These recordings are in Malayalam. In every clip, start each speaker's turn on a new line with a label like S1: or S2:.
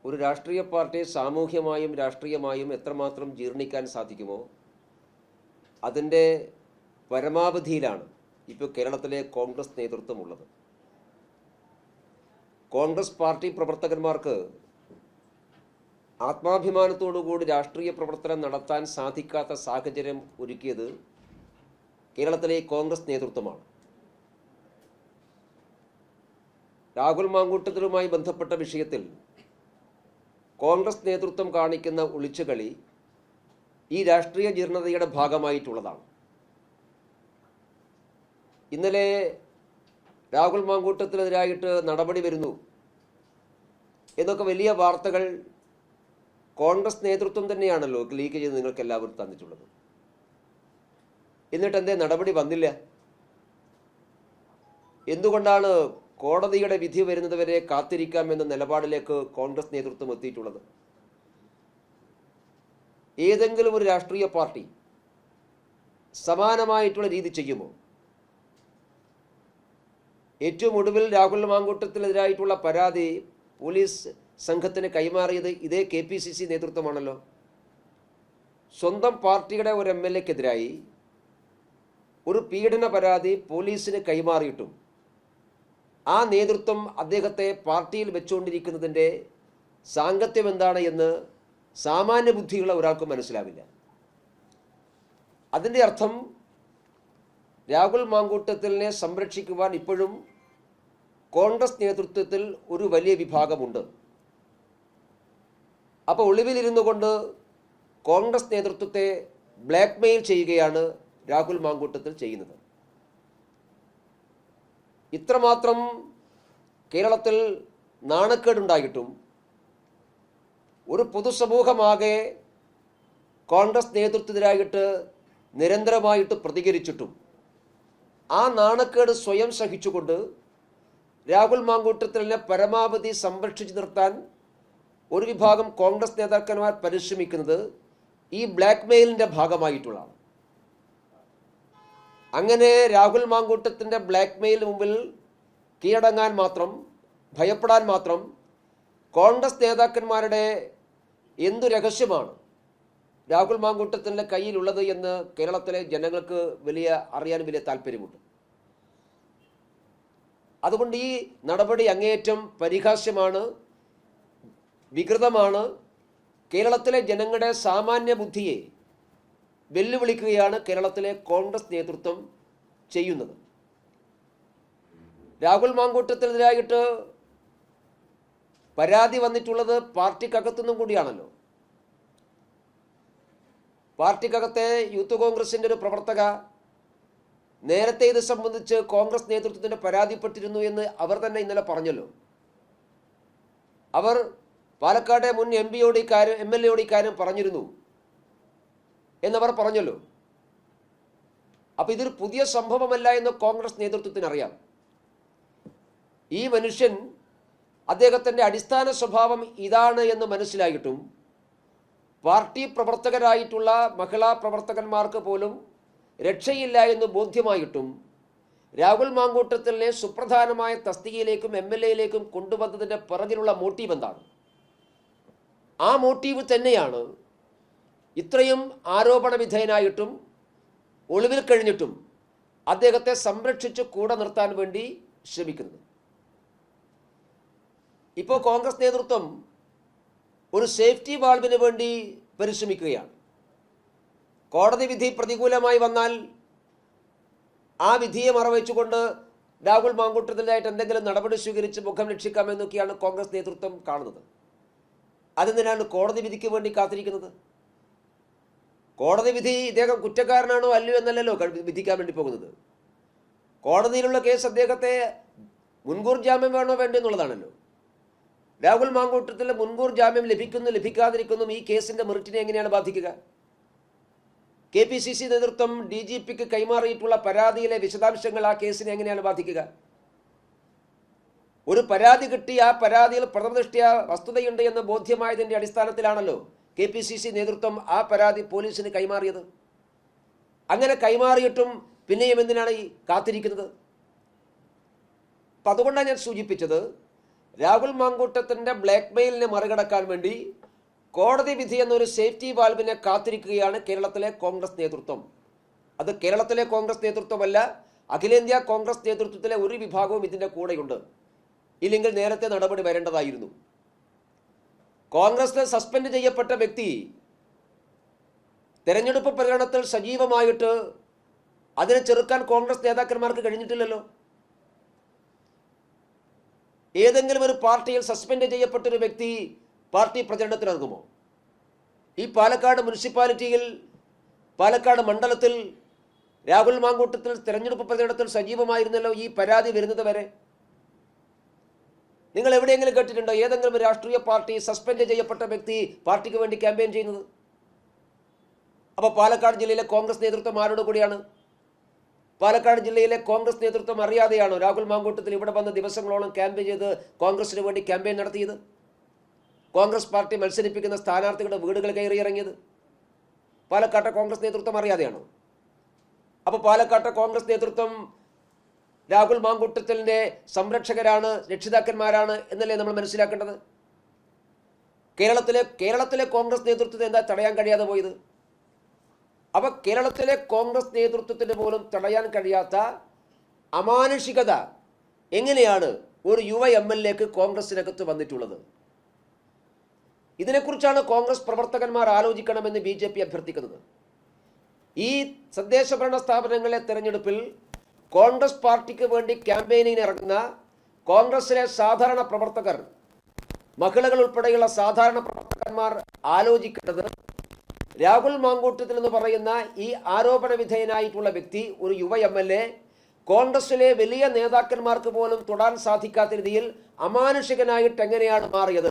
S1: ഒരു രാഷ്ട്രീയ പാർട്ടിയെ സാമൂഹ്യമായും രാഷ്ട്രീയമായും എത്രമാത്രം ജീർണിക്കാൻ സാധിക്കുമോ അതിൻ്റെ പരമാവധിയിലാണ് ഇപ്പോൾ കേരളത്തിലെ കോൺഗ്രസ് നേതൃത്വമുള്ളത്. കോൺഗ്രസ് പാർട്ടി പ്രവർത്തകന്മാർക്ക് ആത്മാഭിമാനത്തോടുകൂടി രാഷ്ട്രീയ പ്രവർത്തനം നടത്താൻ സാധിക്കാത്ത സാഹചര്യം ഒരുക്കിയത് കേരളത്തിലെ കോൺഗ്രസ് നേതൃത്വമാണ്. രാഹുൽ മാങ്കൂട്ടത്തിലുമായി ബന്ധപ്പെട്ട വിഷയത്തിൽ കോൺഗ്രസ് നേതൃത്വം കാണിക്കുന്ന ഒളിച്ചുകളി ഈ രാഷ്ട്രീയ ജീർണതയുടെ ഭാഗമായിട്ടുള്ളതാണ്. ഇന്നലെ രാഹുൽ മാങ്കൂട്ടത്തിനെതിരായിട്ട് നടപടി വരുന്നു എന്നൊക്കെ വലിയ വാർത്തകൾ കോൺഗ്രസ് നേതൃത്വം തന്നെയാണല്ലോ ലീക്ക് ചെയ്ത് നിങ്ങൾക്ക് എല്ലാവരും തന്നിട്ടുള്ളത്. എന്നിട്ട് എന്തേ നടപടി വന്നില്ല? എന്തുകൊണ്ടാണ് കോടതിയുടെ വിധി വരുന്നതുവരെ കാത്തിരിക്കാമെന്ന നിലപാടിലേക്ക് കോൺഗ്രസ് നേതൃത്വം എത്തിയിട്ടുള്ളത്? ഏതെങ്കിലും ഒരു രാഷ്ട്രീയ പാർട്ടി സമാനമായിട്ടുള്ള രീതി ചെയ്യുമോ? ഏറ്റവും ഒടുവിൽ രാഹുൽ മാങ്കൂട്ടത്തിനെതിരായിട്ടുള്ള പരാതി പോലീസ് സംഘത്തിന് കൈമാറിയത് ഇതേ KPCC നേതൃത്വമാണല്ലോ. സ്വന്തം പാർട്ടിയുടെ ഒരു MLA-ക്കെതിരായി ഒരു പീഡന പരാതി പോലീസിന് കൈമാറിയിട്ടും ആ നേതൃത്വം അദ്ദേഹത്തെ പാർട്ടിയിൽ വെച്ചുകൊണ്ടിരിക്കുന്നതിൻ്റെ സാങ്കത്യം എന്താണ് എന്ന് സാമാന്യ ബുദ്ധിയുള്ള ഒരാൾക്ക് മനസ്സിലാവില്ല. അതിൻ്റെ അർത്ഥം രാഹുൽ മാങ്കൂട്ടത്തിലിനെ സംരക്ഷിക്കുവാൻ ഇപ്പോഴും കോൺഗ്രസ് നേതൃത്വത്തിൽ ഒരു വലിയ വിഭാഗമുണ്ട്. അപ്പോൾ ഒളിവിലിരുന്നു കൊണ്ട് കോൺഗ്രസ് നേതൃത്വത്തെ ബ്ലാക്ക്മെയിൽ ചെയ്യുകയാണ് രാഹുൽ മാങ്കൂട്ടത്തിൽ ചെയ്യുന്നത്. ഇത്രമാത്രം കേരളത്തിൽ നാണക്കേടുണ്ടായിട്ടും ഒരു പൊതുസമൂഹമാകെ കോൺഗ്രസ് നേതൃത്വത്തിനായിട്ട് നിരന്തരമായിട്ട് പ്രതികരിച്ചിട്ടും ആ നാണക്കേട് സ്വയം സഹിച്ചുകൊണ്ട് രാഹുൽ മാങ്കൂട്ടത്തിലിനെ പരമാവധി സംരക്ഷിച്ചു നിർത്താൻ ഒരു വിഭാഗം കോൺഗ്രസ് നേതാക്കന്മാർ പരിശ്രമിക്കുന്നത് ഈ ബ്ലാക്ക്മെയിലിൻ്റെ ഭാഗമായിട്ടുള്ളതാണ്. അങ്ങനെ രാഹുൽ മാങ്കൂട്ടത്തിൻ്റെ ബ്ലാക്ക്മെയിൽ മുമ്പിൽ കീഴടങ്ങാൻ മാത്രം, ഭയപ്പെടാൻ മാത്രം കോൺഗ്രസ് നേതാക്കന്മാരുടെ എന്തു രഹസ്യമാണ് രാഹുൽ മാങ്കൂട്ടത്തിൻ്റെ കയ്യിലുള്ളത് എന്ന് കേരളത്തിലെ ജനങ്ങൾക്ക് അറിയാൻ വലിയ താല്പര്യമുണ്ട്. അതുകൊണ്ട് ഈ നടപടി അങ്ങേയറ്റം പരിഹാസ്യമാണ്, വികൃതമാണ്. കേരളത്തിലെ ജനങ്ങളുടെ സാമാന്യ ബുദ്ധിയെ വെല്ലുവിളിക്കുകയാണ് കേരളത്തിലെ കോൺഗ്രസ് നേതൃത്വം ചെയ്യുന്നത്. രാഹുൽ മാങ്കൂട്ടത്തിനെതിരായിട്ട് പരാതി വന്നിട്ടുള്ളത് പാർട്ടിക്കകത്തുനിന്നും കൂടിയാണല്ലോ. പാർട്ടിക്കകത്തെ യൂത്ത് കോൺഗ്രസിൻ്റെ ഒരു പ്രവർത്തക നേരത്തെ ഇത് സംബന്ധിച്ച് കോൺഗ്രസ് നേതൃത്വത്തിന് പരാതിപ്പെട്ടിരുന്നു എന്ന് അവർ തന്നെ ഇന്നലെ പറഞ്ഞല്ലോ. അവർ പാലക്കാട് മുൻ MLA-യോട് ഇക്കാര്യം പറഞ്ഞിരുന്നു എന്നവർ പറഞ്ഞല്ലോ. അപ്പോൾ ഇതൊരു പുതിയ സംഭവമല്ല എന്ന് കോൺഗ്രസ് നേതൃത്വത്തിന് അറിയാം. ഈ മനുഷ്യൻ അദ്ദേഹത്തിൻ്റെ അടിസ്ഥാന സ്വഭാവം ഇതാണ് എന്ന് മനസ്സിലായിട്ടും പാർട്ടി പ്രവർത്തകരായിട്ടുള്ള മഹിളാ പ്രവർത്തകന്മാർക്ക് പോലും രക്ഷയില്ല എന്ന് ബോധ്യമായിട്ടും രാഹുൽ മാങ്കൂട്ടത്തിലിനെ സുപ്രധാനമായ തസ്തികയിലേക്കും MLA-യിലേക്കും കൊണ്ടുവന്നതിൻ്റെ പിറകിലുള്ള മോട്ടീവ് എന്താണ്? ആ മോട്ടീവ് തന്നെയാണ് ഇത്രയും ആരോപണ വിധേയനായിട്ടും ഒളിവിൽ കഴിഞ്ഞിട്ടും അദ്ദേഹത്തെ സംരക്ഷിച്ച് കൂടെ നിർത്താൻ വേണ്ടി ശ്രമിക്കുന്നത്. ഇപ്പോൾ കോൺഗ്രസ് നേതൃത്വം ഒരു സേഫ്റ്റി വാൾവിന് വേണ്ടി പരിശ്രമിക്കുകയാണ്. കോടതി വിധി പ്രതികൂലമായി വന്നാൽ ആ വിധിയെ മറവെച്ചുകൊണ്ട് രാഹുൽ മാങ്കൂട്ടത്തിനായിട്ട് എന്തെങ്കിലും നടപടി സ്വീകരിച്ച് മുഖം രക്ഷിക്കാമെന്നൊക്കെയാണ് കോൺഗ്രസ് നേതൃത്വം കാണുന്നത്. അതെന്തിനാണ് കോടതി വിധിക്ക് വേണ്ടി കാത്തിരിക്കുന്നത്? കോടതി വിധി ഇദ്ദേഹം കുറ്റക്കാരനാണോ അല്ലയോ എന്നല്ലല്ലോ വിധിക്കാൻ വേണ്ടി പോകുന്നത്. കോടതിയിലുള്ള കേസ് അദ്ദേഹത്തെ മുൻകൂർ ജാമ്യം വേണോ വേണ്ടോ എന്നുള്ളതാണല്ലോ. രാഹുൽ മാങ്കൂട്ടത്തിൽ മുൻകൂർ ജാമ്യം ലഭിക്കാതിരിക്കുന്നു ഈ കേസിൻ്റെ മെറിറ്റിനെ എങ്ങനെയാണ് ബാധിക്കുക? KPCC നേതൃത്വം DGPക്ക് കൈമാറിയിട്ടുള്ള പരാതിയിലെ വിശദാംശങ്ങൾ ആ കേസിനെ എങ്ങനെയാണ് ബാധിക്കുക? ഒരു പരാതി കിട്ടി ആ പരാതിയിൽ പ്രഥമദൃഷ്ട്യാ വസ്തുതയുണ്ട് എന്ന് ബോധ്യമായതിൻ്റെ അടിസ്ഥാനത്തിലാണല്ലോ KPCC നേതൃത്വം ആ പരാതി പോലീസിന് കൈമാറിയത്. അങ്ങനെ കൈമാറിയിട്ടും പിന്നെയും എന്തിനാണ് ഈ കാത്തിരിക്കുന്നത്? അപ്പം അതുകൊണ്ടാണ് ഞാൻ സൂചിപ്പിച്ചത്, രാഹുൽ മാങ്കൂട്ടത്തിൻ്റെ ബ്ലാക്ക് മെയിലിനെ മറികടക്കാൻ വേണ്ടി കോടതി വിധി എന്നൊരു സേഫ്റ്റി വാൽവിനെ കാത്തിരിക്കുകയാണ് കേരളത്തിലെ കോൺഗ്രസ് നേതൃത്വം. അത് കേരളത്തിലെ കോൺഗ്രസ് നേതൃത്വമല്ല, അഖിലേന്ത്യാ കോൺഗ്രസ് നേതൃത്വത്തിലെ ഒരു വിഭാഗവും ഇതിൻ്റെ കൂടെയുണ്ട്. ഇല്ലെങ്കിൽ നേരത്തെ നടപടി വരേണ്ടതായിരുന്നു. കോൺഗ്രസിൽ സസ്പെൻഡ് ചെയ്യപ്പെട്ട വ്യക്തി തെരഞ്ഞെടുപ്പ് പ്രചരണത്തിൽ സജീവമായിട്ട് അതിനെ ചെറുക്കാൻ കോൺഗ്രസ് നേതാക്കന്മാർക്ക് കഴിഞ്ഞിട്ടില്ലല്ലോ. ഏതെങ്കിലും ഒരു പാർട്ടിയിൽ സസ്പെൻഡ് ചെയ്യപ്പെട്ടൊരു വ്യക്തി പാർട്ടി പ്രചരണത്തിനിറങ്ങുമോ? ഈ പാലക്കാട് മുനിസിപ്പാലിറ്റിയിൽ, പാലക്കാട് മണ്ഡലത്തിൽ രാഹുൽ മാങ്കൂട്ടത്തിൽ തെരഞ്ഞെടുപ്പ് പ്രചരണത്തിൽ സജീവമായിരുന്നല്ലോ ഈ പരാതി വരുന്നത് വരെ. നിങ്ങൾ എവിടെയെങ്കിലും കേട്ടിട്ടുണ്ടോ ഏതെങ്കിലും ഒരു രാഷ്ട്രീയ പാർട്ടി സസ്പെൻഡ് ചെയ്യപ്പെട്ട വ്യക്തി പാർട്ടിക്ക് വേണ്ടി ക്യാമ്പയിൻ ചെയ്യുന്നത്? അപ്പോൾ പാലക്കാട് ജില്ലയിലെ കോൺഗ്രസ് നേതൃത്വം ആരോട് കൂടിയാണ്? പാലക്കാട് ജില്ലയിലെ കോൺഗ്രസ് നേതൃത്വം അറിയാതെയാണോ രാഹുൽ മാങ്കൂട്ടത്തിൽ ഇവിടെ വന്ന് ദിവസങ്ങളോളം ക്യാമ്പയിൻ ചെയ്ത് കോൺഗ്രസിന് വേണ്ടി ക്യാമ്പയിൻ നടത്തിയത്? കോൺഗ്രസ് പാർട്ടി മത്സരിപ്പിക്കുന്ന സ്ഥാനാർത്ഥികളുടെ വീടുകൾ കയറിയിറങ്ങിയത് പാലക്കാട്ടെ കോൺഗ്രസ് നേതൃത്വം അറിയാതെയാണോ? അപ്പോൾ പാലക്കാട്ടെ കോൺഗ്രസ് നേതൃത്വം രാഹുൽ മാങ്കൂട്ടത്തിൻ്റെ സംരക്ഷകരാണ്, രക്ഷിതാക്കന്മാരാണ് എന്നല്ലേ നമ്മൾ മനസ്സിലാക്കേണ്ടത്? കേരളത്തിലെ കോൺഗ്രസ് നേതൃത്വത്തെ എന്താ തടയാൻ കഴിയാതെ പോയത്? അപ്പോൾ കേരളത്തിലെ കോൺഗ്രസ് നേതൃത്വത്തിന് പോലും തടയാൻ കഴിയാത്ത അമാനുഷികത എങ്ങനെയാണ് ഒരു യുവ MLA കോൺഗ്രസിനകത്ത് വന്നിട്ടുള്ളത്? ഇതിനെക്കുറിച്ചാണ് കോൺഗ്രസ് പ്രവർത്തകന്മാർ ആലോചിക്കണമെന്ന് BJP അഭ്യർത്ഥിക്കുന്നത്. ഈ തദ്ദേശ ഭരണ സ്ഥാപനങ്ങളിലെ തെരഞ്ഞെടുപ്പിൽ കോൺഗ്രസ് പാർട്ടിക്ക് വേണ്ടി ക്യാമ്പയിനിന് ഇറങ്ങുന്ന കോൺഗ്രസിലെ സാധാരണ പ്രവർത്തകർ, മഹിളകൾ ഉൾപ്പെടെയുള്ള സാധാരണ പ്രവർത്തകന്മാർ ആലോചിക്കേണ്ടത് രാഹുൽ മാങ്കൂട്ടത്തിൽ എന്ന് പറയുന്ന ഈ ആരോപണ വിധേയനായിട്ടുള്ള വ്യക്തി, ഒരു യുവ MLA, കോൺഗ്രസിലെ വലിയ നേതാക്കന്മാർക്ക് പോലും തൊടാൻ സാധിക്കാത്ത രീതിയിൽ അമാനുഷികനായിട്ട് എങ്ങനെയാണ് മാറിയത്?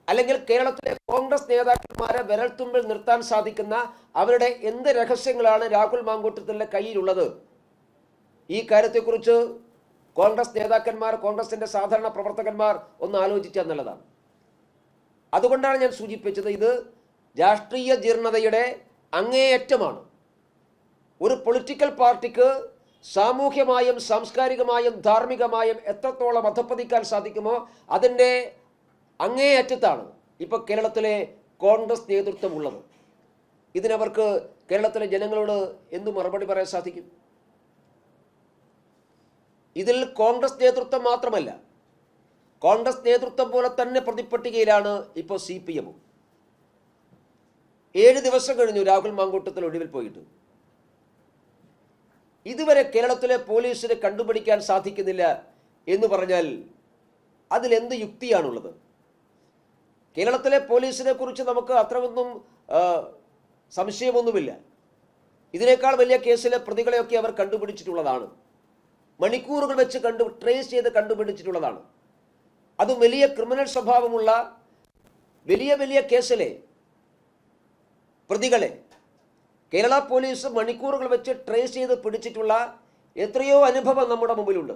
S1: അല്ലെങ്കിൽ കേരളത്തിലെ കോൺഗ്രസ് നേതാക്കന്മാരെ വിരൽത്തുമ്പിൽ നിർത്താൻ സാധിക്കുന്ന അവരുടെ എന്ത് രഹസ്യങ്ങളാണ് രാഹുൽ മാങ്കൂട്ടത്തിൻ്റെ കയ്യിലുള്ളത്? ഈ കാര്യത്തെക്കുറിച്ച് കോൺഗ്രസ് നേതാക്കന്മാർ, കോൺഗ്രസിൻ്റെ സാധാരണ പ്രവർത്തകന്മാർ ഒന്ന് ആലോചിക്കുക എന്നുള്ളതാണ്. അതുകൊണ്ടാണ് ഞാൻ സൂചിപ്പിച്ചത്, ഇത് രാഷ്ട്രീയ ജീർണതയുടെ അങ്ങേയറ്റമാണ്. ഒരു പൊളിറ്റിക്കൽ പാർട്ടിക്ക് സാമൂഹ്യമായും സാംസ്കാരികമായും ധാർമ്മികമായും എത്രത്തോളം അധപ്പതിക്കാൻ സാധിക്കുമോ അതിൻ്റെ അങ്ങേയറ്റത്താണ് ഇപ്പോൾ കേരളത്തിലെ കോൺഗ്രസ് നേതൃത്വം ഉള്ളത്. ഇതിനവർക്ക് കേരളത്തിലെ ജനങ്ങളോട് എന്തു മറുപടി പറയാൻ സാധിക്കും? ഇതിൽ കോൺഗ്രസ് നേതൃത്വം മാത്രമല്ല, കോൺഗ്രസ് നേതൃത്വം പോലെ തന്നെ പ്രതിപ്പട്ടികയിലാണ് ഇപ്പോൾ CPM. 7 ദിവസം കഴിഞ്ഞു രാഹുൽ മാങ്കൂട്ടത്തിൽ ഒഴിവിൽ പോയിട്ട്. ഇതുവരെ കേരളത്തിലെ പോലീസിനെ കണ്ടുപിടിക്കാൻ സാധിക്കുന്നില്ല എന്ന് പറഞ്ഞാൽ അതിലെന്ത് യുക്തിയാണുള്ളത്? കേരളത്തിലെ പോലീസിനെ കുറിച്ച് നമുക്ക് അത്രയൊന്നും സംശയമൊന്നുമില്ല. ഇതിനേക്കാൾ വലിയ കേസിലെ പ്രതികളെയൊക്കെ അവർ കണ്ടുപിടിച്ചിട്ടുള്ളതാണ്. മണിക്കൂറുകൾ വെച്ച് ട്രേസ് ചെയ്ത് കണ്ടുപിടിച്ചിട്ടുള്ളതാണ്. അതും വലിയ ക്രിമിനൽ സ്വഭാവമുള്ള വലിയ വലിയ കേസിലെ പ്രതികളെ കേരള പോലീസ് മണിക്കൂറുകൾ വെച്ച് ട്രേസ് ചെയ്ത് പിടിച്ചിട്ടുള്ള എത്രയോ അനുഭവം നമ്മുടെ മുമ്പിലുണ്ട്.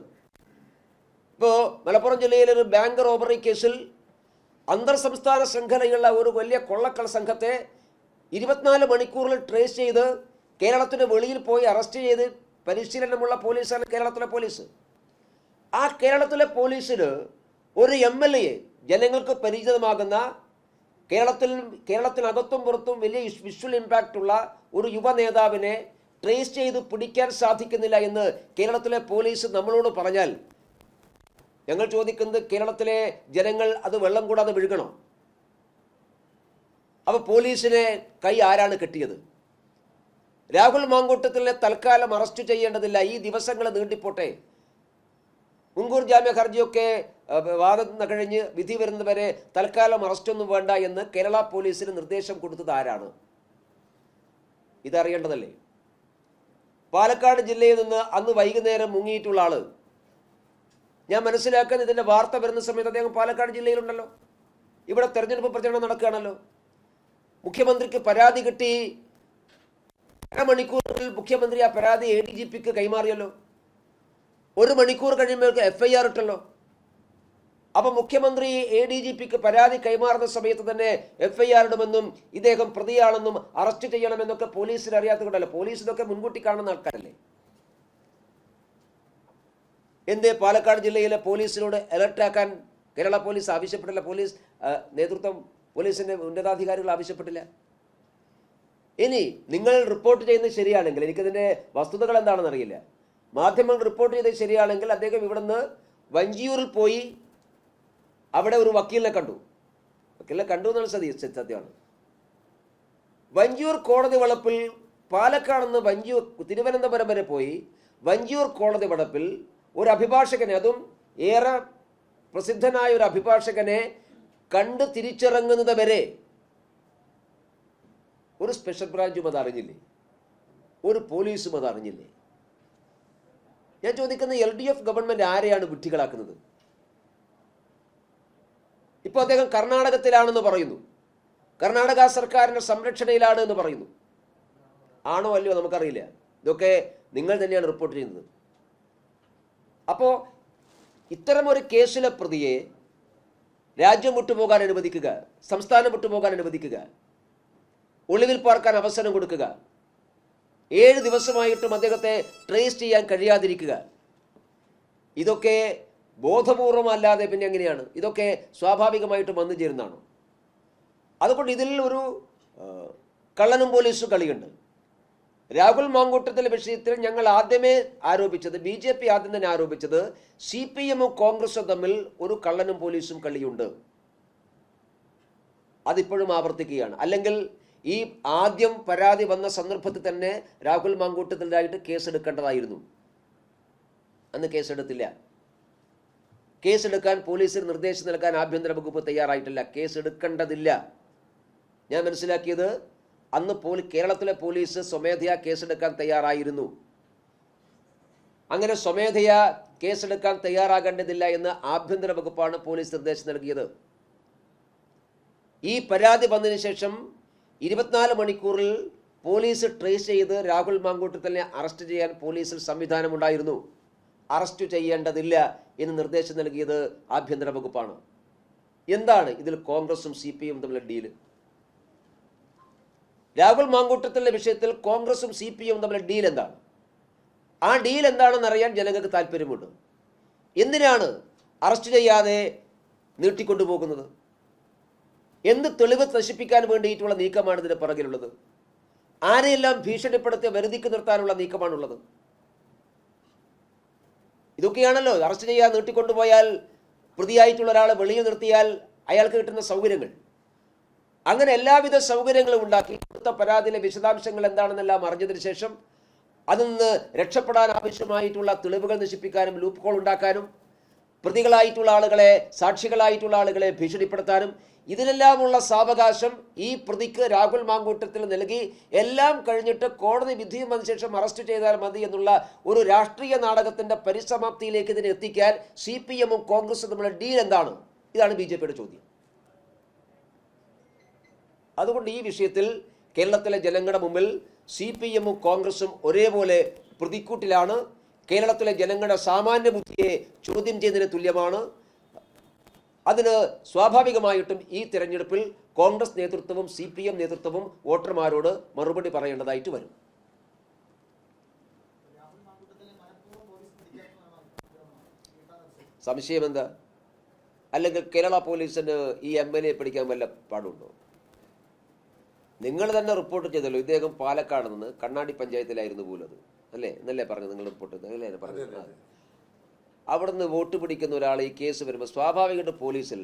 S1: ഇപ്പോൾ മലപ്പുറം ജില്ലയിലെ ഒരു ബാങ്ക് റോബറി കേസിൽ അന്തർ സംസ്ഥാന ശൃംഖലയുള്ള ഒരു വലിയ കൊള്ളക്കള സംഘത്തെ 24 മണിക്കൂറിൽ ട്രേസ് ചെയ്ത് കേരളത്തിന് വെളിയിൽ പോയി അറസ്റ്റ് ചെയ്ത് പരിശീലനമുള്ള പോലീസാണ് കേരളത്തിലെ പോലീസ്. ആ കേരളത്തിലെ പോലീസിന് ഒരു MLA, ജനങ്ങൾക്ക് പരിചിതമാകുന്ന, കേരളത്തിനകത്തും പുറത്തും വലിയ വിഷ്വൽ ഇമ്പാക്റ്റ് ഉള്ള ഒരു യുവ നേതാവിനെ ട്രേസ് ചെയ്ത് പിടിക്കാൻ സാധിക്കുന്നില്ല എന്ന് കേരളത്തിലെ പോലീസ് നമ്മളോട് പറഞ്ഞാൽ ഞങ്ങൾ ചോദിക്കുന്നത്, കേരളത്തിലെ ജനങ്ങൾ അത് വെള്ളം കൂടാതെ വിഴുകണോ? അപ്പോൾ പോലീസിനെ കൈ ആരാണ് കെട്ടിയത്? രാഹുൽ മാങ്കൂട്ടത്തിനെ തൽക്കാലം അറസ്റ്റ് ചെയ്യേണ്ടതില്ല, ഈ ദിവസങ്ങൾ നീണ്ടിപ്പോട്ടെ, മുൻകൂർ ജാമ്യ ഹർജിയൊക്കെ വാദം കഴിഞ്ഞ് വിധി വരുന്നവരെ തൽക്കാലം അറസ്റ്റൊന്നും വേണ്ട എന്ന് കേരള പോലീസിന് നിർദ്ദേശം കൊടുത്തത് ആരാണ്? ഇതറിയേണ്ടതല്ലേ? പാലക്കാട് ജില്ലയിൽ നിന്ന് അന്ന് വൈകുന്നേരം മുങ്ങിയിട്ടുള്ള ആള്, ഞാൻ മനസ്സിലാക്കാൻ ഇതിൻ്റെ വാർത്ത വരുന്ന സമയത്ത് അദ്ദേഹം പാലക്കാട് ജില്ലയിലുണ്ടല്ലോ. ഇവിടെ തെരഞ്ഞെടുപ്പ് പ്രചരണം നടക്കുകയാണല്ലോ. മുഖ്യമന്ത്രിക്ക് പരാതി കിട്ടി, അരമണിക്കൂറിൽ മുഖ്യമന്ത്രി ആ പരാതി ADGPക്ക് കൈമാറിയല്ലോ. 1 മണിക്കൂർ കഴിയുമ്പോൾ FIR ഇട്ടല്ലോ. അപ്പം മുഖ്യമന്ത്രി ADGPക്ക് പരാതി കൈമാറുന്ന സമയത്ത് തന്നെ FIR ഇടുമെന്നും ഇദ്ദേഹം പ്രതിയാണെന്നും അറസ്റ്റ് ചെയ്യണമെന്നൊക്കെ പോലീസിന് അറിയാത്തതുകൊണ്ടല്ലോ. പോലീസിനൊക്കെ മുൻകൂട്ടി കാണുന്ന ആൾക്കാരല്ലേ. എന്തേ പാലക്കാട് ജില്ലയിലെ പോലീസിനോട് അലർട്ടാക്കാൻ കേരള പോലീസ് ആവശ്യപ്പെട്ടില്ല, പോലീസ് നേതൃത്വം, പോലീസിൻ്റെ ഉന്നതാധികാരികൾ ആവശ്യപ്പെട്ടില്ല. ഇനി നിങ്ങൾ റിപ്പോർട്ട് ചെയ്യുന്നത് ശരിയാണെങ്കിൽ, എനിക്കതിൻ്റെ വസ്തുതകൾ എന്താണെന്ന് അറിയില്ല, മാധ്യമങ്ങൾ റിപ്പോർട്ട് ചെയ്തത് ശരിയാണെങ്കിൽ അദ്ദേഹം ഇവിടുന്ന് വഞ്ചിയൂരിൽ പോയി അവിടെ ഒരു വക്കീലിനെ കണ്ടു എന്നാണ് സത്യമാണ്. വഞ്ചിയൂർ കോടതി വളപ്പിൽ, പാലക്കാട് നിന്ന് തിരുവനന്തപുരം വരെ പോയി വഞ്ചിയൂർ കോടതി വളപ്പിൽ ഒരു അഭിഭാഷകനെ, അതും ഏറെ പ്രസിദ്ധനായ ഒരു അഭിഭാഷകനെ കണ്ട് തിരിച്ചിറങ്ങുന്നത് വരെ ഒരു സ്പെഷ്യൽ ബ്രാഞ്ചും അത് അറിഞ്ഞില്ലേ, ഒരു പോലീസും അത് അറിഞ്ഞില്ലേ? ഞാൻ ചോദിക്കുന്നത്, LDF ഗവൺമെന്റ് ആരെയാണ് വിഡ്ഢികളാക്കുന്നത്? ഇപ്പോൾ അദ്ദേഹം കർണാടകത്തിലാണെന്ന് പറയുന്നു, കർണാടക സർക്കാരിന്റെ സംരക്ഷണയിലാണ് എന്ന് പറയുന്നു. ആണോ അല്ലയോ നമുക്കറിയില്ല. ഇതൊക്കെ നിങ്ങൾ തന്നെയാണ് റിപ്പോർട്ട് ചെയ്യുന്നത്. അപ്പോൾ ഇത്തരമൊരു കേസിലെ പ്രതിയെ രാജ്യം വിട്ടുപോകാൻ അനുവദിക്കുക, സംസ്ഥാനം വിട്ടുപോകാൻ അനുവദിക്കുക, ഒളിവിൽ പാർക്കാൻ അവസരം കൊടുക്കുക, 7 ദിവസമായിട്ടും അദ്ദേഹത്തെ ട്രേസ് ചെയ്യാൻ കഴിയാതിരിക്കുക, ഇതൊക്കെ ബോധപൂർവമല്ലാതെ പിന്നെ എങ്ങനെയാണ്? ഇതൊക്കെ സ്വാഭാവികമായിട്ടും വന്നു ചേരുന്നതാണോ? അതുകൊണ്ട് ഇതിൽ ഒരു കള്ളനും പോലീസും കളിയുണ്ട്. രാഹുൽ മാങ്കൂട്ടത്തിലെ വിഷയത്തിൽ ഞങ്ങൾ ആദ്യമേ ആരോപിച്ചത്, BJP ആദ്യം തന്നെ ആരോപിച്ചത്, CPM-ഉം കോൺഗ്രസും തമ്മിൽ ഒരു കള്ളനും പോലീസും കളിയുണ്ട്. അതിപ്പോഴും ആവർത്തിക്കുകയാണ്. അല്ലെങ്കിൽ ഈ ആദ്യം പരാതി വന്ന സന്ദർഭത്തിൽ തന്നെ രാഹുൽ മാങ്കൂട്ടത്തിലായിട്ട് കേസെടുക്കേണ്ടതായിരുന്നു. അന്ന് കേസെടുത്തില്ല. കേസെടുക്കാൻ പോലീസിന് നിർദ്ദേശം നൽകാൻ ആഭ്യന്തര വകുപ്പ് തയ്യാറായിട്ടില്ല. കേസെടുക്കേണ്ടതില്ല. ഞാൻ മനസ്സിലാക്കിയത്, അന്ന് കേരളത്തിലെ പോലീസ് സ്വമേധയാ കേസെടുക്കാൻ തയ്യാറായിരുന്നു. അങ്ങനെ സ്വമേധയാ കേസെടുക്കാൻ തയ്യാറാകേണ്ടതില്ല എന്ന് ആഭ്യന്തര വകുപ്പാണ് പോലീസ് നിർദ്ദേശം നൽകിയത്. ഈ പരാതി വന്നതിന് ശേഷം 24 മണിക്കൂറിൽ പോലീസ് ട്രേസ് ചെയ്ത് രാഹുൽ മാങ്കൂട്ടത്തിനെ അറസ്റ്റ് ചെയ്യാൻ പോലീസിൽ സംവിധാനമുണ്ടായിരുന്നു. അറസ്റ്റ് ചെയ്യേണ്ടതില്ല എന്ന് നിർദ്ദേശം നൽകിയത് ആഭ്യന്തര വകുപ്പാണ്. എന്താണ് ഇതിൽ കോൺഗ്രസും CPM തമ്മിലുള്ള ഡീല്? രാഹുൽ മാങ്കൂട്ടത്തിൻ്റെ വിഷയത്തിൽ കോൺഗ്രസും CPM തമ്മിലുള്ള ഡീൽ എന്താണ്? ആ ഡീൽ എന്താണെന്ന് അറിയാൻ ജനങ്ങൾക്ക് താല്പര്യമുണ്ട്. എന്തിനാണ് അറസ്റ്റ് ചെയ്യാതെ നീട്ടിക്കൊണ്ടുപോകുന്നത്? എന്ത് തെളിവ് നശിപ്പിക്കാൻ വേണ്ടിയിട്ടുള്ള നീക്കമാണ് ഇതിന് പുറകിലുള്ളത്? ആരെയെല്ലാം ഭീഷണിപ്പെടുത്തി വരുതിക്ക് നിർത്താനുള്ള നീക്കമാണുള്ളത്? ഇതൊക്കെയാണല്ലോ അറസ്റ്റ് ചെയ്യാൻ നീട്ടിക്കൊണ്ടുപോയാൽ, പ്രതിയായിട്ടുള്ള ഒരാളെ വെളിയിൽ നിർത്തിയാൽ അയാൾക്ക് കിട്ടുന്ന സൗകര്യങ്ങൾ. അങ്ങനെ എല്ലാവിധ സൗകര്യങ്ങളും ഉണ്ടാക്കി കൊടുത്ത പരാതിയിലെ വിശദാംശങ്ങൾ എന്താണെന്നെല്ലാം അറിഞ്ഞതിന് ശേഷം അതിൽ നിന്ന് രക്ഷപ്പെടാൻ ആവശ്യമായിട്ടുള്ള തെളിവുകൾ നശിപ്പിക്കാനും, ലൂപ്പ് ഹോൾ ഉണ്ടാക്കാനും, പ്രതികളായിട്ടുള്ള ആളുകളെ, സാക്ഷികളായിട്ടുള്ള ആളുകളെ ഭീഷണിപ്പെടുത്താനും, ഇതിനെല്ലാമുള്ള സാവകാശം ഈ പ്രതിക്ക് രാഹുൽ മാങ്കൂട്ടത്തിൽ നൽകി എല്ലാം കഴിഞ്ഞിട്ട് കോടതി വിധിയും വന്ന ശേഷം അറസ്റ്റ് ചെയ്താൽ മതി എന്നുള്ള ഒരു രാഷ്ട്രീയ നാടകത്തിന്റെ പരിസമാപ്തിയിലേക്ക് ഇതിനെ എത്തിക്കാൻ CPM-ഉം കോൺഗ്രസും തമ്മിലുള്ള ഡീൽ എന്താണ്? ഇതാണ് BJPയുടെ ചോദ്യം. അതുകൊണ്ട് ഈ വിഷയത്തിൽ കേരളത്തിലെ ജനങ്ങളുടെ മുമ്പിൽ CPM-ഉം കോൺഗ്രസും ഒരേപോലെ പ്രതിക്കൂട്ടിലാണ്. കേരളത്തിലെ ജനങ്ങളുടെ സാമാന്യ ബുദ്ധിയെ ചോദ്യം ചെയ്യുന്നതിന് തുല്യമാണ്. അതിന് സ്വാഭാവികമായിട്ടും ഈ തിരഞ്ഞെടുപ്പിൽ കോൺഗ്രസ് നേതൃത്വവും CPM നേതൃത്വവും വോട്ടർമാരോട് മറുപടി പറയേണ്ടതായിട്ട് വരും. സംശയം എന്താ? അല്ലെങ്കിൽ കേരള പോലീസിന് ഈ MLA പിടിക്കാൻ വല്ല പാടുണ്ടോ? നിങ്ങൾ തന്നെ റിപ്പോർട്ട് ചെയ്തല്ലോ, ഇദ്ദേഹം പാലക്കാട് നിന്ന് കണ്ണാടി പഞ്ചായത്തിലായിരുന്നു പോലത്, അല്ലേ? എന്നല്ലേ പറഞ്ഞു നിങ്ങൾ റിപ്പോർട്ട് ചെയ്തത്, അല്ലേ പറഞ്ഞത്? അവിടുന്ന് വോട്ട് പിടിക്കുന്ന ഒരാൾ ഈ കേസ് വരുമ്പോൾ സ്വാഭാവികമായിട്ട് പോലീസിൽ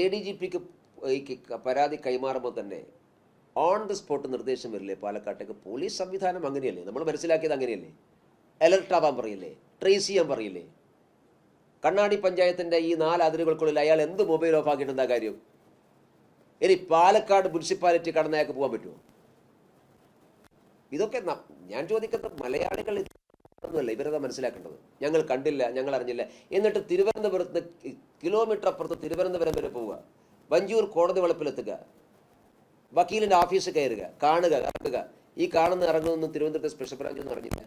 S1: ADGPക്ക് ഈ പരാതി കൈമാറുമ്പോൾ തന്നെ ഓൺ ദി സ്പോട്ട് നിർദ്ദേശം വരില്ലേ പാലക്കാട്ടേക്ക്? പോലീസ് സംവിധാനം അങ്ങനെയല്ലേ, നമ്മൾ മനസ്സിലാക്കിയത് അങ്ങനെയല്ലേ? അലർട്ട് ആവാൻ പറയില്ലേ, ട്രേസ് ചെയ്യാൻ പറയില്ലേ? കണ്ണാടി പഞ്ചായത്തിൻ്റെ ഈ 4 അതിരുകൾക്കുള്ളിൽ അയാൾ എന്ത് മൊബൈൽ ഓഫ് ആക്കിയിട്ട് എന്താ കാര്യം? ഇനി പാലക്കാട് മുനിസിപ്പാലിറ്റി കടന്ന് അയാൾക്ക് പോകാൻ പറ്റുമോ? ഇതൊക്കെ ഞാൻ ചോദിക്കുന്നത് മലയാളികൾ ഒന്നുമല്ല, ഇവരതാ മനസ്സിലാക്കേണ്ടത്. ഞങ്ങൾ കണ്ടില്ല, ഞങ്ങൾ അറിഞ്ഞില്ല. എന്നിട്ട് തിരുവനന്തപുരത്ത് കിലോമീറ്റർ അപ്പുറത്ത് തിരുവനന്തപുരം വരെ പോവുക, വഞ്ചൂർ കോടതി വളപ്പിലെത്തുക, വക്കീലിൻ്റെ ഓഫീസ് കയറുക, കാണുക, ഇറങ്ങുക. ഈ കാണുന്ന ഇറങ്ങുന്നൊന്നും തിരുവനന്തപുരത്തെ സ്പെഷ്യൽ ബ്രാഞ്ച് ഒന്നും അറിഞ്ഞില്ല.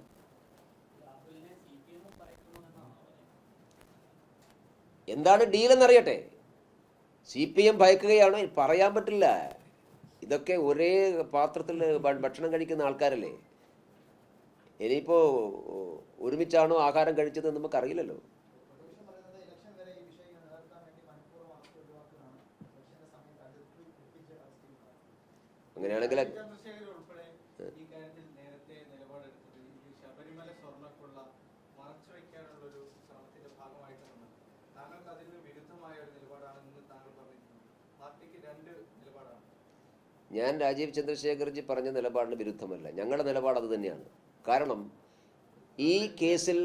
S1: എന്താണ് ഡീലെന്നറിയട്ടെ. CPM ഭയക്കുകയാണോ? പറയാൻ പറ്റില്ല. ഇതൊക്കെ ഒരേ പാത്രത്തിൽ ഭക്ഷണം കഴിക്കുന്ന ആൾക്കാരല്ലേ. ഇനിയിപ്പോൾ ഒരുമിച്ചാണോ ആഹാരം കഴിച്ചത് നമുക്കറിയില്ലല്ലോ. അങ്ങനെയാണെങ്കിൽ ഞാൻ രാജീവ് ചന്ദ്രശേഖർജി പറഞ്ഞ നിലപാടിന് വിരുദ്ധമല്ല. ഞങ്ങളുടെ നിലപാട് അത് തന്നെയാണ്. കാരണം ഈ കേസിൽ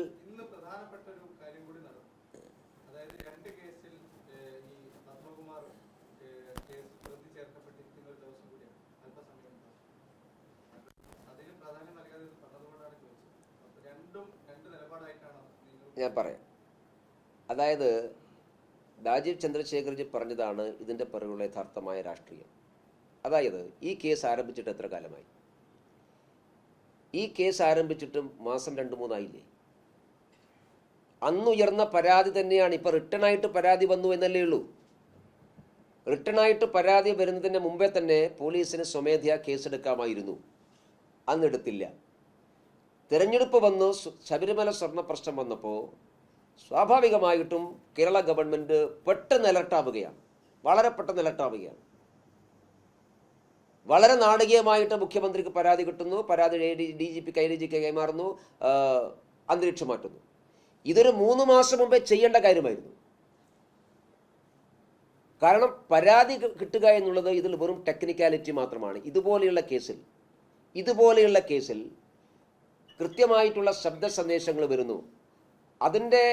S1: ഞാൻ പറയാം. അതായത് രാജീവ് ചന്ദ്രശേഖർജി പറഞ്ഞതാണ് ഇതിൻ്റെ പിറകുള്ള യഥാർത്ഥമായ രാഷ്ട്രീയം. അതായത് ഈ കേസ് ആരംഭിച്ചിട്ട് എത്ര കാലമായി? ഈ കേസ് ആരംഭിച്ചിട്ട് മാസം 2-3 ആയില്ലേ? അന്നുയർന്ന പരാതി തന്നെയാണ് ഇപ്പോൾ റിട്ടേൺ ആയിട്ട് പരാതി വന്നു എന്നല്ലേ ഉള്ളൂ. റിട്ടേൺ ആയിട്ട് പരാതി വരുന്നതിന് മുമ്പേ തന്നെ പോലീസിന് സ്വമേധയാ കേസെടുക്കാമായിരുന്നു. അന്നെടുത്തില്ല. തിരഞ്ഞെടുപ്പ് വന്നു, ശബരിമല സ്വർണ്ണ പ്രശ്നം വന്നപ്പോൾ സ്വാഭാവികമായിട്ടും കേരള ഗവൺമെൻറ് പെട്ടെന്ന് അലർട്ടാവുകയാണ്. വളരെ പെട്ടെന്ന് അലർട്ടാവുകയാണ്. വളരെ നാടകീയമായിട്ട് മുഖ്യമന്ത്രിക്ക് പരാതി കിട്ടുന്നു, പരാതി DGP കൈമാറുന്നു, അന്തരീക്ഷം മാറ്റുന്നു. ഇതൊരു 3 മാസം മുമ്പേ ചെയ്യേണ്ട കാര്യമായിരുന്നു. കാരണം പരാതി കിട്ടുക എന്നുള്ളത് ഇതിൽ വെറും ടെക്നിക്കാലിറ്റി മാത്രമാണ്. ഇതുപോലെയുള്ള കേസിൽ കൃത്യമായിട്ടുള്ള ശബ്ദ സന്ദേശങ്ങൾ വരുന്നു. അതിൻ്റെ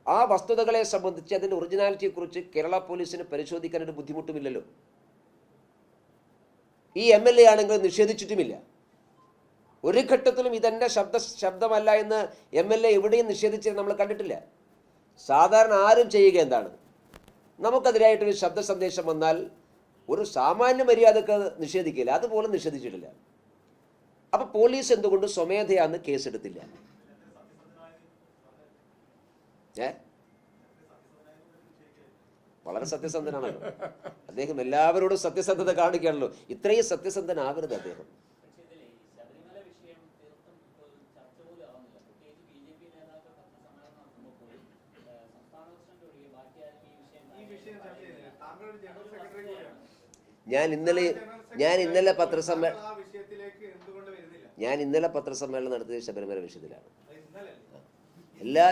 S1: ആ വസ്തുതകളെ സംബന്ധിച്ച് അതിൻ്റെ ഒറിജിനാലിറ്റിയെക്കുറിച്ച് കേരള പോലീസിന് പരിശോധിക്കാനൊരു ബുദ്ധിമുട്ടുമില്ലല്ലോ. ഈ MLA ആണെങ്കിൽ നിഷേധിച്ചിട്ടുമില്ല. ഒരു ഘട്ടത്തിലും ഇതെൻ്റെ ശബ്ദമല്ല എന്ന് MLA എവിടെയും നിഷേധിച്ചത് നമ്മൾ കണ്ടിട്ടില്ല. സാധാരണ ആരും ചെയ്യുക എന്താണ്, നമുക്കെതിരായിട്ടൊരു ശബ്ദ സന്ദേശം വന്നാൽ ഒരു സാമാന്യ മര്യാദക്ക് നിഷേധിക്കില്ല. അതുപോലും നിഷേധിച്ചിട്ടില്ല. അപ്പോൾ പോലീസ് എന്തുകൊണ്ട് സ്വമേധയാന്ന് കേസെടുത്തില്ല? വളരെ സത്യസന്ധനാണല്ലോ അദ്ദേഹം. എല്ലാവരോടും സത്യസന്ധത കാണിക്കുകയാണല്ലോ. ഇത്രയും സത്യസന്ധനാവരുത് അദ്ദേഹം. ഞാൻ ഇന്നലെ പത്രസമ്മേളനം നടത്തിയത് ശബരിമല വിഷയത്തിലാണ്. എല്ലാ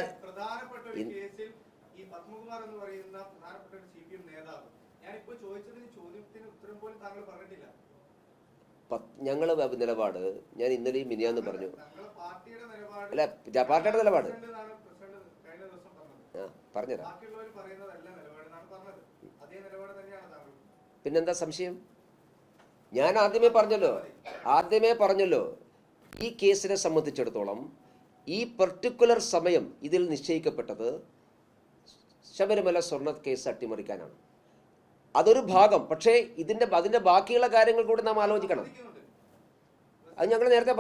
S1: ഞങ്ങൾ നിലപാട് ഞാൻ ഇന്നലെയും മിനിയാന്ന് പറഞ്ഞു. അല്ല, പാർട്ടിയുടെ നിലപാട് പറഞ്ഞുതരാം. പിന്നെന്താ സംശയം? ഞാൻ ആദ്യമേ പറഞ്ഞല്ലോ ഈ കേസിനെ സംബന്ധിച്ചിടത്തോളം ഈ പർട്ടിക്കുലർ സമയം ഇതിൽ നിശ്ചയിക്കപ്പെട്ടത് ശബരിമല സ്വർണ്ണ കേസ് അട്ടിമറിക്കാനാണ്. അതൊരു ഭാഗം. പക്ഷേ അതിൻ്റെ ബാക്കിയുള്ള കാര്യങ്ങൾ കൂടി നാം ആലോചിക്കണം. അത് ഞങ്ങൾ നേരത്തെ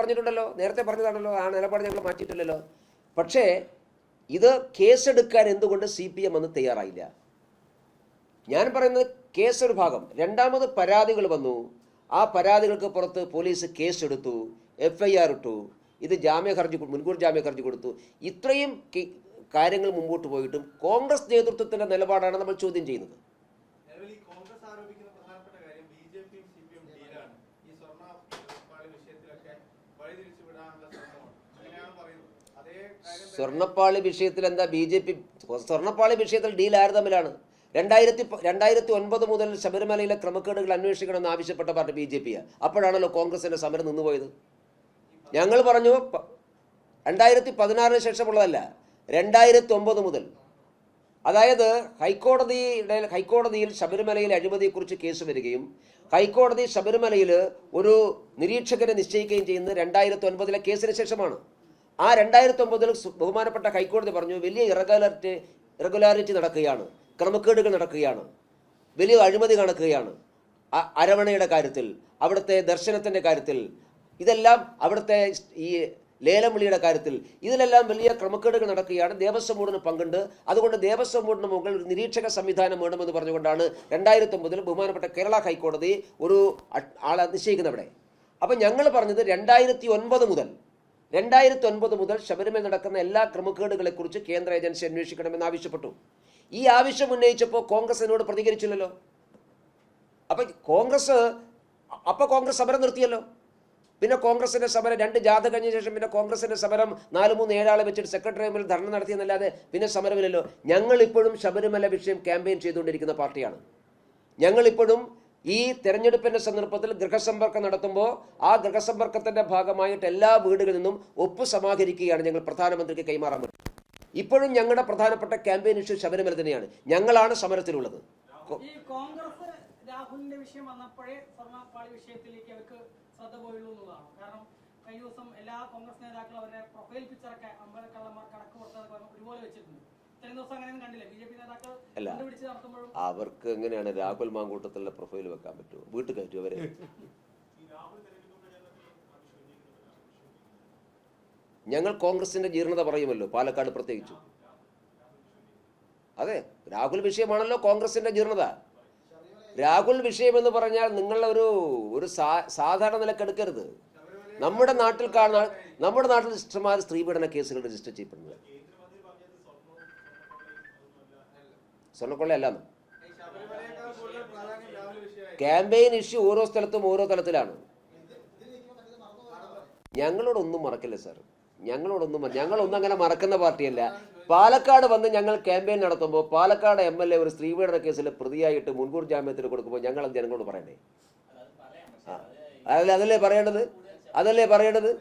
S1: പറഞ്ഞതാണല്ലോ. ആ നിലപാട് ഞങ്ങൾ മാറ്റിയിട്ടില്ലല്ലോ. പക്ഷേ ഇത് കേസെടുക്കാൻ എന്തുകൊണ്ട് CPM അന്ന് തയ്യാറായില്ല? ഞാൻ പറയുന്നത് കേസൊരു ഭാഗം. രണ്ടാമത് പരാതികൾ വന്നു. ആ പരാതികൾക്ക് പുറത്ത് പോലീസ് കേസെടുത്തു, FIR ഇട്ടു, ഇത് മുൻകൂർ ജാമ്യ ഹർജി കൊടുത്തു. ഇത്രയും കാര്യങ്ങൾ മുമ്പോട്ട് പോയിട്ടും കോൺഗ്രസ് നേതൃത്വത്തിൻ്റെ നിലപാടാണ് നമ്മൾ ചോദ്യം ചെയ്യുന്നത്. സ്വർണ്ണപ്പാളി വിഷയത്തിൽ എന്താ BJP? സ്വർണ്ണപ്പാളി വിഷയത്തിൽ ഡീൽ ആര് തമ്മിലാണ്? 2009 മുതൽ ശബരിമലയിലെ ക്രമക്കേടുകൾ അന്വേഷിക്കണമെന്ന് ആവശ്യപ്പെട്ട പാർട്ടി BJP-യാണ്. അപ്പോഴാണല്ലോ കോൺഗ്രസിന്റെ സമരം നിന്നുപോയത്. ഞങ്ങൾ പറഞ്ഞു 2016 ശേഷമുള്ളതല്ല, 2009 മുതൽ. അതായത് ഹൈക്കോടതിയിൽ ശബരിമലയിലെ അഴിമതിയെക്കുറിച്ച് കേസ് വരികയും ഹൈക്കോടതി ശബരിമലയിൽ ഒരു നിരീക്ഷകരെ നിശ്ചയിക്കുകയും ചെയ്യുന്നത് 2009 കേസിന് ശേഷമാണ്. ആ 2009 ബഹുമാനപ്പെട്ട ഹൈക്കോടതി പറഞ്ഞു വലിയ ഇറഗുലാരിറ്റി നടക്കുകയാണ്, ക്രമക്കേടുകൾ നടക്കുകയാണ്, വലിയ അഴിമതി നടക്കുകയാണ്. അരവണയുടെ കാര്യത്തിൽ, അവിടുത്തെ ദർശനത്തിൻ്റെ കാര്യത്തിൽ, ഇതെല്ലാം അവിടുത്തെ ഈ ലേലം വിളിയുടെ കാര്യത്തിൽ, ഇതിലെല്ലാം വലിയ ക്രമക്കേടുകൾ നടക്കുകയാണ്. ദേവസ്വം ബോർഡിന് പങ്കുണ്ട്. അതുകൊണ്ട് ദേവസ്വം ബോർഡിന് മുകളിൽ ഒരു നിരീക്ഷക സംവിധാനം വേണമെന്ന് പറഞ്ഞുകൊണ്ടാണ് 2009 ബഹുമാനപ്പെട്ട കേരള ഹൈക്കോടതി ഒരു ആളെ നിശ്ചയിക്കുന്നവിടെ. അപ്പം ഞങ്ങൾ പറഞ്ഞത് 2009 മുതൽ ശബരിമല നടക്കുന്ന എല്ലാ ക്രമക്കേടുകളെക്കുറിച്ച് കേന്ദ്ര ഏജൻസി അന്വേഷിക്കണമെന്ന് ആവശ്യപ്പെട്ടു. ഈ ആവശ്യം ഉന്നയിച്ചപ്പോൾ കോൺഗ്രസ് എന്നോട് പ്രതികരിച്ചില്ലല്ലോ. അപ്പം കോൺഗ്രസ് അപ്പോൾ കോൺഗ്രസ് സമരം നിർത്തിയല്ലോ. പിന്നെ കോൺഗ്രസിൻ്റെ സമരം 2 ജാഥ കഴിഞ്ഞ ശേഷം പിന്നെ കോൺഗ്രസിൻ്റെ സമരം 4-3-7 ആളെ വെച്ചിട്ട് സെക്രട്ടറി മുമ്പിൽ ധർണ നടത്തിയെന്നല്ലാതെ പിന്നെ സമരമില്ലല്ലോ. ഞങ്ങളിപ്പോഴും ശബരിമല വിഷയം ക്യാമ്പയിൻ ചെയ്തുകൊണ്ടിരിക്കുന്ന പാർട്ടിയാണ്. ഞങ്ങളിപ്പോഴും ഈ തെരഞ്ഞെടുപ്പിൻ്റെ സന്ദർഭത്തിൽ ഗൃഹസമ്പർക്കം നടത്തുമ്പോൾ ആ ഗൃഹസമ്പർക്കത്തിൻ്റെ ഭാഗമായിട്ട് എല്ലാ വീടുകളിൽ നിന്നും ഒപ്പ് സമാഹരിക്കുകയാണ് ഞങ്ങൾ പ്രധാനമന്ത്രിക്ക് കൈമാറാൻ പറ്റും. ഇപ്പോഴും ഞങ്ങളുടെ പ്രധാനപ്പെട്ട ക്യാമ്പയിൻ ഇഷ്യൂ ശബരിമല തന്നെയാണ്. ഞങ്ങളാണ് സമരത്തിലുള്ളത്.
S2: രാഹുലിന്റെ വിഷയം വന്നപ്പോഴേ സ്വർണ്ണപ്പാളി വിഷയത്തിലേക്ക് അവർക്ക് ശ്രദ്ധ പോയുള്ളൂ എന്നുള്ളതാണ്. കാരണം കഴിഞ്ഞ ദിവസം എല്ലാ കോൺഗ്രസ് നേതാക്കളും അവരുടെ പ്രൊഫൈൽ പിക്ചറൊക്കെ അമ്പലക്കള്ളന്മാർ കണക്ക് പുറത്തൊക്കെ ഒരുപോലെ വെച്ചിട്ടുണ്ട്. ഇത്രയും ദിവസം അങ്ങനെ കണ്ടില്ല. ബിജെപി നേതാക്കൾ കണ്ടുപിടിച്ച് നടത്തുമ്പോഴും
S1: അവർക്ക് എങ്ങനെയാണ് രാഹുൽ മാങ്കൂട്ടത്തിലുള്ള പ്രൊഫൈൽ വെക്കാൻ പറ്റുമോ? വീട്ടിൽ കയറ്റും അവരെ. ഞങ്ങൾ കോൺഗ്രസിന്റെ ജീർണത പറയുമല്ലോ, പാലക്കാട് പ്രത്യേകിച്ചു. അതെ, രാഹുൽ വിഷയമാണല്ലോ കോൺഗ്രസിന്റെ ജീർണത. രാഹുൽ വിഷയമെന്ന് പറഞ്ഞാൽ നിങ്ങളുടെ ഒരു സാധാരണ നിലക്കെടുക്കരുത്. നമ്മുടെ നാട്ടിൽ ഇഷ്ടമായ സ്ത്രീപീഡന കേസുകൾ രജിസ്റ്റർ ചെയ്യപ്പെടുന്നത് സ്വർണ്ണക്കൊള്ള അല്ലാന്ന്. ക്യാമ്പയിൻ ഇഷ്യൂ ഓരോ സ്ഥലത്തും ഓരോ തലത്തിലാണ്. ഞങ്ങളോടൊന്നും മറക്കില്ല സാർ, ഞങ്ങളൊന്നും അങ്ങനെ മറക്കുന്ന പാർട്ടിയല്ല. പാലക്കാട് വന്ന് ഞങ്ങൾ ക്യാമ്പയിൻ നടത്തുമ്പോൾ പാലക്കാട് MLA ഒരു സ്ത്രീപീഡന കേസിൽ പ്രതിയായിട്ട് മുൻകൂർ ജാമ്യത്തിന് കൊടുക്കുമ്പോൾ ഞങ്ങൾ ജനങ്ങളോട് പറയണ്ടേ? അതല്ലേ പറയേണ്ടത്.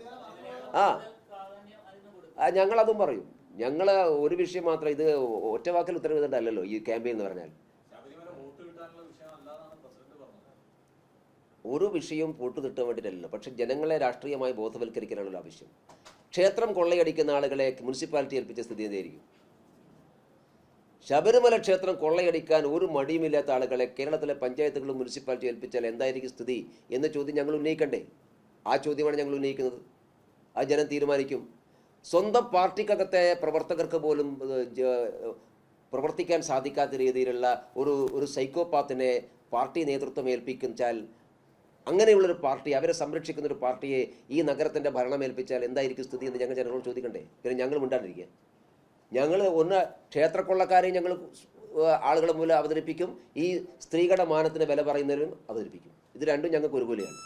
S1: ഞങ്ങളതും പറയും. ഞങ്ങൾ ഒരു വിഷയം മാത്രം, ഇത് ഒറ്റവാക്കിൽ ഉത്തരവിടേണ്ടല്ലോ ഈ ക്യാമ്പയിൻ എന്ന് പറഞ്ഞാൽ. ഒരു വിഷയവും വോട്ട് കിട്ടാൻ വേണ്ടിയിട്ടല്ലോ, പക്ഷെ ജനങ്ങളെ രാഷ്ട്രീയമായി ബോധവൽക്കരിക്കാനുള്ള ആവശ്യം. ക്ഷേത്രം കൊള്ളയടിക്കുന്ന ആളുകളെ മുനിസിപ്പാലിറ്റി ഏൽപ്പിച്ച സ്ഥിതി എന്തായിരിക്കും? ശബരിമല ക്ഷേത്രം കൊള്ളയടിക്കാൻ ഒരു മടിയുമില്ലാത്ത ആളുകളെ കേരളത്തിലെ പഞ്ചായത്തുകളും മുനിസിപ്പാലിറ്റി ഏൽപ്പിച്ചാൽ എന്തായിരിക്കും സ്ഥിതി എന്ന ചോദ്യം ഞങ്ങൾ ഉന്നയിക്കണ്ടേ? ആ ചോദ്യമാണ് ഞങ്ങൾ ഉന്നയിക്കുന്നത്. ആ ജനം തീരുമാനിക്കും. സ്വന്തം പാർട്ടിക്കകത്തെ പ്രവർത്തകർക്ക് പോലും പ്രവർത്തിക്കാൻ സാധിക്കാത്ത രീതിയിലുള്ള ഒരു സൈക്കോപാത്തിനെ പാർട്ടി നേതൃത്വം ഏൽപ്പിച്ചാൽ, അങ്ങനെയുള്ളൊരു പാർട്ടി, അവരെ സംരക്ഷിക്കുന്ന ഒരു പാർട്ടിയെ ഈ നഗരത്തിൻ്റെ ഭരണം ഏൽപ്പിച്ചാൽ എന്തായിരിക്കും സ്ഥിതി എന്ന് ഞങ്ങൾ ജനങ്ങളോട് ചോദിക്കണ്ടേ? പിന്നെ ഞങ്ങൾ മിണ്ടാണ്ടിരിക്കുക. ഞങ്ങൾ ക്ഷേത്രക്കൊള്ളക്കാരെയും ഞങ്ങൾ ആളുകളെ മൂലം അവതരിപ്പിക്കും, ഈ സ്ത്രീകളുടെ മാനത്തിന് വില പറയുന്നവരും അവതരിപ്പിക്കും. ഇത് രണ്ടും ഞങ്ങൾക്ക് ഒരുപോലെയാണ്.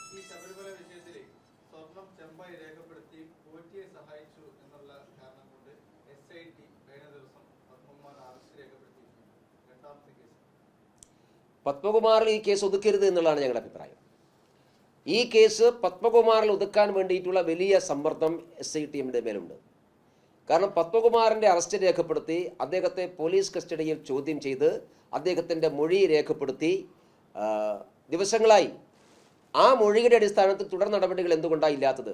S1: പത്മകുമാറിൽ ഈ കേസ് ഒതുക്കരുത് എന്നുള്ളതാണ് ഞങ്ങളുടെ അഭിപ്രായം. ഈ കേസ് പത്മകുമാറിൽ ഒതുക്കാൻ വേണ്ടിയിട്ടുള്ള വലിയ സമ്മർദ്ദം SITMന്റെ മേലുണ്ട്. കാരണം പത്മകുമാറിൻ്റെ അറസ്റ്റ് രേഖപ്പെടുത്തി അദ്ദേഹത്തെ പോലീസ് കസ്റ്റഡിയിൽ ചോദ്യം ചെയ്ത് അദ്ദേഹത്തിൻ്റെ മൊഴി രേഖപ്പെടുത്തി ദിവസങ്ങളായി. ആ മൊഴിയുടെ അടിസ്ഥാനത്തിൽ തുടർ നടപടികൾ എന്തുകൊണ്ടാണ് ഇല്ലാത്തത്?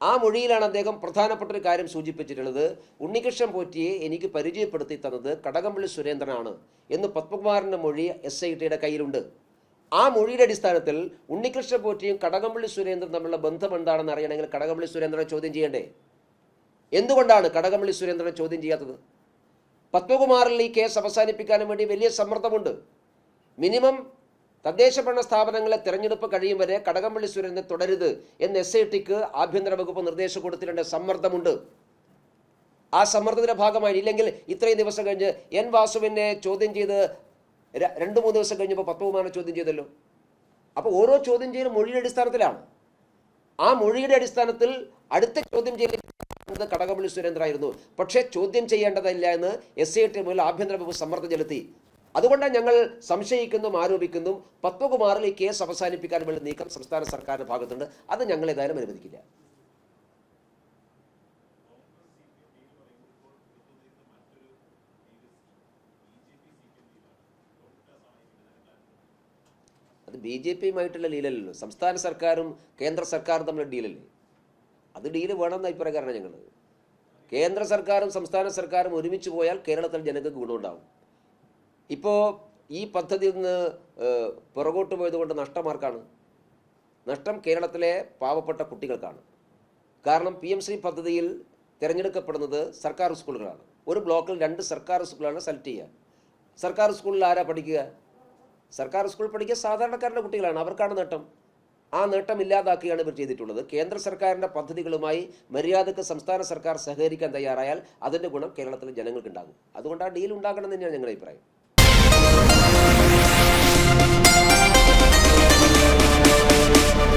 S1: ആ മൊഴിയിലാണ് അദ്ദേഹം പ്രധാനപ്പെട്ട ഒരു കാര്യം സൂചിപ്പിച്ചിട്ടുള്ളത്. ഉണ്ണികൃഷ്ണൻ പോറ്റിയെ എനിക്ക് പരിചയപ്പെടുത്തി തന്നത് കടകംപള്ളി സുരേന്ദ്രനാണ് എന്ന് പത്മകുമാറിൻ്റെ മൊഴി SITയുടെ കയ്യിലുണ്ട്. ആ മൊഴിയുടെ അടിസ്ഥാനത്തിൽ ഉണ്ണികൃഷ്ണൻ പോറ്റിയും കടകംപള്ളി സുരേന്ദ്രൻ തമ്മിലുള്ള ബന്ധം എന്താണെന്ന് അറിയണമെങ്കിൽ കടകംപള്ളി സുരേന്ദ്രനെ ചോദ്യം ചെയ്യണ്ടേ? എന്തുകൊണ്ടാണ് കടകംപള്ളി സുരേന്ദ്രനെ ചോദ്യം ചെയ്യാത്തത്? പത്മകുമാറിൽ ഈ കേസ് അവസാനിപ്പിക്കാനും വേണ്ടി വലിയ സമ്മർദ്ദമുണ്ട്. മിനിമം തദ്ദേശ ഭരണ സ്ഥാപനങ്ങളെ തിരഞ്ഞെടുപ്പ് കഴിയും വരെ കടകംപള്ളി സുരേന്ദ്രൻ തുടരുത് എന്ന് SITക്ക് ആഭ്യന്തര വകുപ്പ് നിർദ്ദേശം കൊടുത്തിട്ടുണ്ട്. സമ്മർദ്ദമുണ്ട്. ആ സമ്മർദ്ദത്തിന്റെ ഭാഗമായി ഇല്ലെങ്കിൽ ഇത്രയും ദിവസം കഴിഞ്ഞ് N വാസുവിനെ ചോദ്യം ചെയ്ത് 2-3 ദിവസം കഴിഞ്ഞപ്പോൾ പത്മകുമാറിനെ ചോദ്യം ചെയ്തല്ലോ. അപ്പോൾ ഓരോ ചോദ്യം ചെയ്യലും മൊഴിയുടെ അടിസ്ഥാനത്തിലാണ്. ആ മൊഴിയുടെ അടിസ്ഥാനത്തിൽ അടുത്ത ചോദ്യം ചെയ്യുന്നത് കടകംപള്ളി സുരേന്ദ്രനായിരുന്നു. പക്ഷേ ചോദ്യം ചെയ്യേണ്ടതില്ല എന്ന് SIT മുതൽ ആഭ്യന്തര വകുപ്പ് സമ്മർദ്ദം ചെലുത്തി. അതുകൊണ്ടാണ് ഞങ്ങൾ സംശയിക്കുന്നതും ആരോപിക്കുന്നതും പത്മകുമാറിൽ ഈ കേസ് അവസാനിപ്പിക്കാൻ വേണ്ടി നീക്കം സംസ്ഥാന സർക്കാരിൻ്റെ ഭാഗത്തുണ്ട്. അത് ഞങ്ങൾ ഏതായാലും അനുവദിക്കില്ല. അത് BJPയുമായിട്ടുള്ള ഡീലല്ലോ. സംസ്ഥാന സർക്കാരും കേന്ദ്ര സർക്കാരും തമ്മിലുള്ള ഡീലല്ലേ. അത് ഡീല് വേണമെന്ന അഭിപ്രായക്കാരാണ് ഞങ്ങൾ. കേന്ദ്ര സർക്കാരും സംസ്ഥാന സർക്കാരും ഒരുമിച്ച് പോയാൽ കേരളത്തിൽ ജനങ്ങൾക്ക് ഗുണമുണ്ടാകും. ഇപ്പോൾ ഈ പദ്ധതിയിൽ നിന്ന് പുറകോട്ട് പോയതുകൊണ്ട് നഷ്ടമാർക്കാണ്? നഷ്ടം കേരളത്തിലെ പാവപ്പെട്ട കുട്ടികൾക്കാണ്. കാരണം PMC പദ്ധതിയിൽ തിരഞ്ഞെടുക്കപ്പെടുന്നത് സർക്കാർ സ്കൂളുകളാണ്. ഒരു ബ്ലോക്കിൽ 2 സർക്കാർ സ്കൂളാണ് സെലക്ട് ചെയ്യുക. സർക്കാർ സ്കൂളിൽ ആരാ പഠിക്കുക? സർക്കാർ സ്കൂളിൽ പഠിക്കുക സാധാരണക്കാരുടെ കുട്ടികളാണ്. അവർക്കാണ് നേട്ടം. ആ നേട്ടം ഇല്ലാതാക്കുകയാണ് ഇവർ ചെയ്തിട്ടുള്ളത്. കേന്ദ്ര സർക്കാരിൻ്റെ പദ്ധതികളുമായി മര്യാദക്ക് സംസ്ഥാന സർക്കാർ സഹകരിക്കാൻ തയ്യാറായാൽ അതിൻ്റെ ഗുണം കേരളത്തിലെ ജനങ്ങൾക്കുണ്ടാകും. അതുകൊണ്ട് ആ ഡീൽ ഉണ്ടാകണം എന്ന് തന്നെയാണ് ഞങ്ങളുടെ അഭിപ്രായം.